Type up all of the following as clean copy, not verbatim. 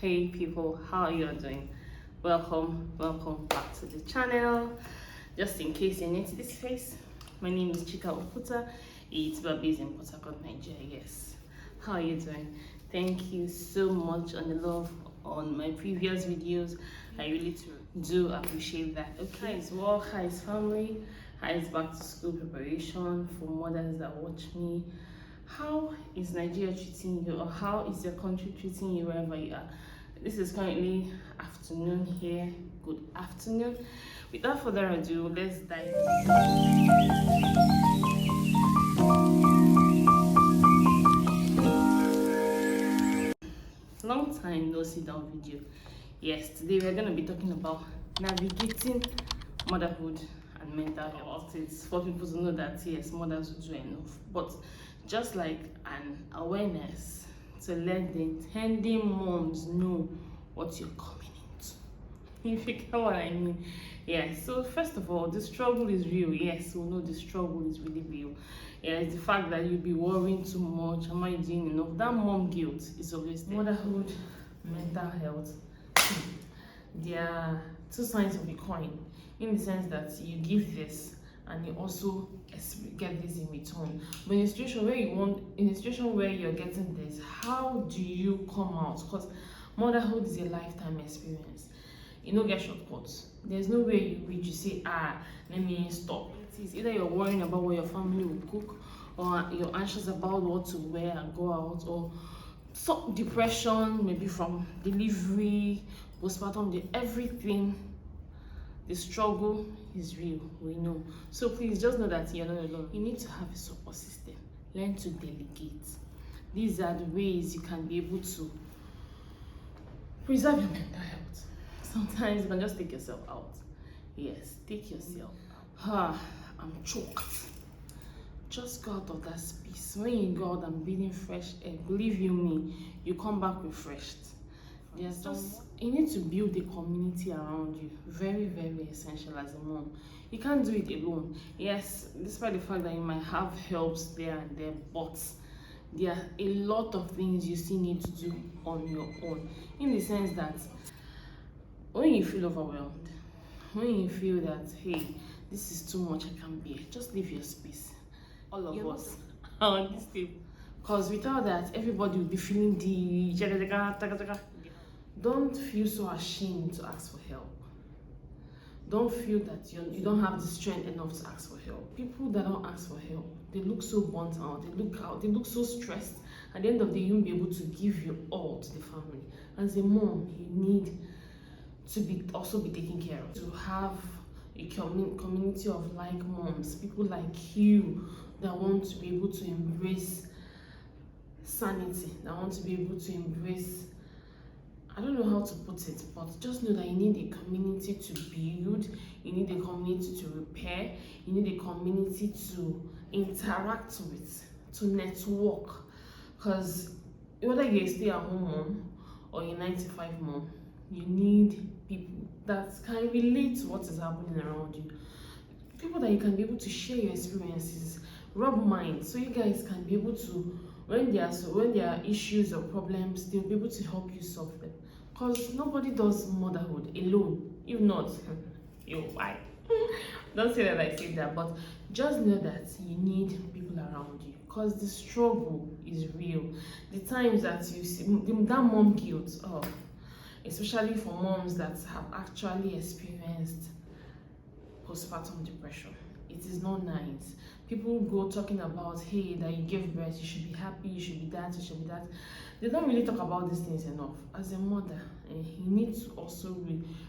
Hey people, how are you doing? Welcome back to the channel. Just in case you're new to this face, my name is Chika Oputah. It's based in Port Harcourt, Nigeria. Yes. How are you doing? Thank you so much on the love on my previous videos. I really do appreciate that. Okay, hi is work, hi is family, hi is back to school preparation for mothers that watch me. How is Nigeria treating you, or how is your country treating you wherever you are? This is currently afternoon here. Good afternoon. Without further ado, let's dive long time no sit down video. Yes, today we're going to be talking about navigating motherhood and mental health. It's for people to know that yes, mothers will do enough, but just like an awareness to let the intending moms know what you're coming into. If you get what I mean. Yeah, so first of all, the struggle is real. Yes, we know the struggle is really real. Yeah, it's the fact that you'll be worrying too much. Am I doing enough? That mom guilt is always there. Motherhood, mental health. There are two sides of a coin, in the sense that you give this and you also get this in return. But in a situation where you're getting this, how do you come out? Because motherhood is a lifetime experience. You don't get shortcuts. There's no way you reach, you say, let me stop. It's either you're worrying about what your family will cook, or you're anxious about what to wear and go out, or some depression, maybe from delivery, postpartum, everything. The struggle is real, we know. So please just know that you're not alone. You need to have a support system. Learn to delegate. These are the ways you can be able to preserve your mental health. Sometimes you can just take yourself out. Yes, take yourself out. I'm choked. Just go out of that space. When you go out and breathing fresh air, believe you me, you come back refreshed. Yes, just you need to build a community around you. Very, very essential as a mom. You can't do it alone. Yes, despite the fact that you might have helps there and there, but there are a lot of things you still need to do on your own. In the sense that when you feel overwhelmed, when you feel that, hey, this is too much, I can't bear, just leave your space. All of us are on this table. Because without that, everybody will be feeling the... Don't feel so ashamed to ask for help. Don't feel that you don't have the strength enough to ask for help. People that don't ask for help, they look so burnt out, they look so stressed. At the end of the day, you won't be able to give your all to the family. As a mom, you need to also be taken care of. To have a community of like moms, people like you that want to be able to embrace sanity, that want to be able to embrace, I don't know how to put it, but just know that you need a community to build, you need a community to repair, you need a community to interact with, to network. Because whether you're a stay-at-home mom or a 9-to-5 mom, you need people that can relate to what is happening around you. People that you can be able to share your experiences, rub minds, so you guys can be able to, when there are issues or problems, they'll be able to help you solve them. Because nobody does motherhood alone. If not, you'll why? Don't say that I said that, but just know that you need people around you. Because the struggle is real. The times that you see that mom guilt, especially for moms that have actually experienced postpartum depression, it is not nice. People go talking about, hey, that you gave birth, you should be happy, you should be that, you should be that. They don't really talk about these things enough. As a mother, you need to also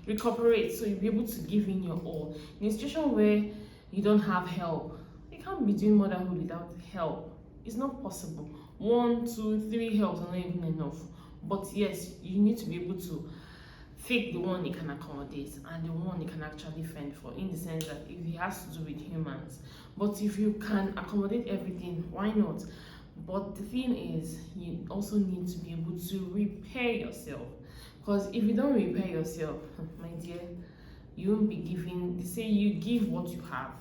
recuperate, so you'll be able to give in your all. In a situation where you don't have help, you can't be doing motherhood without help. It's not possible. 1, 2, 3 helps are not even enough. But yes, you need to be able to take the one you can accommodate and the one you can actually fend for, in the sense that if it has to do with humans. But if you can accommodate everything, why not? But the thing is, you also need to be able to repair yourself. Because if you don't repair yourself, my dear, you won't be giving. They say you give what you have.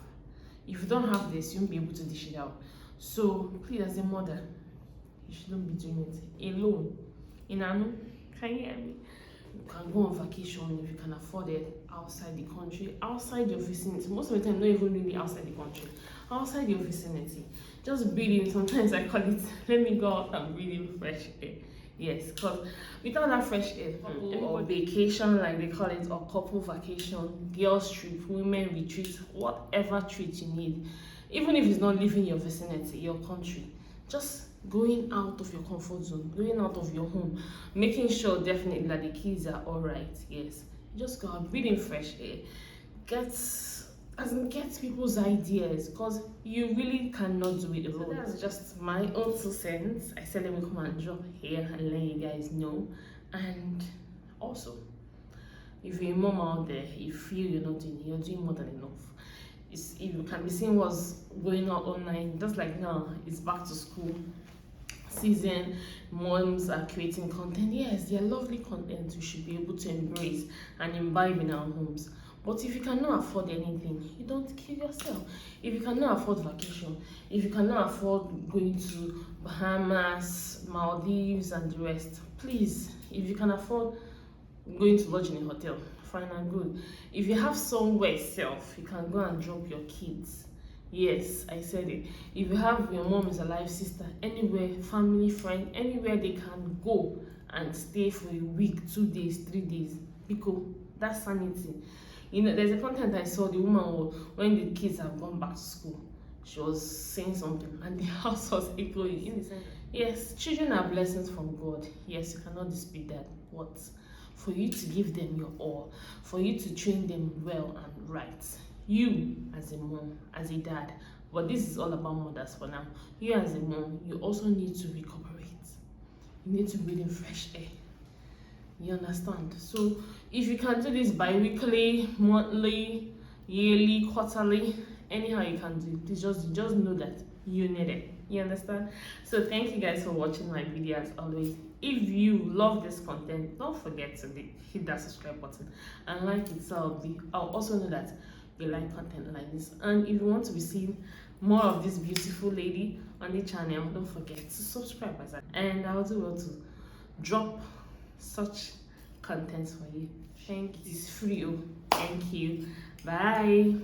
If you don't have this, you won't be able to dish it out. So please, as a mother, you shouldn't be doing it alone. In Anu, Can you hear me? You can go on vacation if you can afford it outside the country, outside your vicinity. Most of the time, not even really outside the country, outside your vicinity. Just breathing. Sometimes I call it, let me go out and breathe in fresh air. Yes, because without that fresh air, or vacation like they call it, or couple vacation, girls trip, women retreat, whatever treat you need, even if it's not leaving your vicinity, your country, just going out of your comfort zone, going out of your home, making sure definitely that the kids are all right. Yes, just go out, breathe in fresh air, get people's ideas, because you really cannot do it alone. So that's just my own 2 cents. I said let me come and drop here and let you guys know. And also, if you're a mom out there, you feel you're doing more than enough. If you can be seeing what's going on online, just like now, it's back to school season, moms are creating content. Yes, they are lovely content we should be able to embrace and imbibe in our homes. But if you cannot afford anything, you don't kill yourself. If you cannot afford vacation, if you cannot afford going to Bahamas, Maldives, and the rest, please, if you can afford going to lodge in a hotel, fine and good. If you have somewhere self, you can go and drop your kids. Yes, I said it. If you have your mom is alive, sister, anywhere, family, friend, anywhere they can go and stay for a week, 2 days, 3 days, because that's sanity. There's a content I saw, the woman was, when the kids have gone back to school, she was saying something and the house was echoing in the sense. Yes, children are blessings from God. Yes, you cannot dispute that. What? For you to give them your all, for you to train them well and right. You as a mom, as a dad, but this is all about mothers for now. You as a mom, you also need to recuperate. You need to breathe in fresh air. You understand? So if you can do this bi-weekly, monthly, yearly, quarterly, anyhow you can do it, please just know that you need it. You understand? So thank you guys for watching my video as always. If you love this content, don't forget to hit that subscribe button and like it, so I'll also know that you like content like this. And if you want to be seeing more of this beautiful lady on the channel, don't forget to subscribe, and I'll do well to drop such contents for you. Thank you. It's free. Thank you. Bye.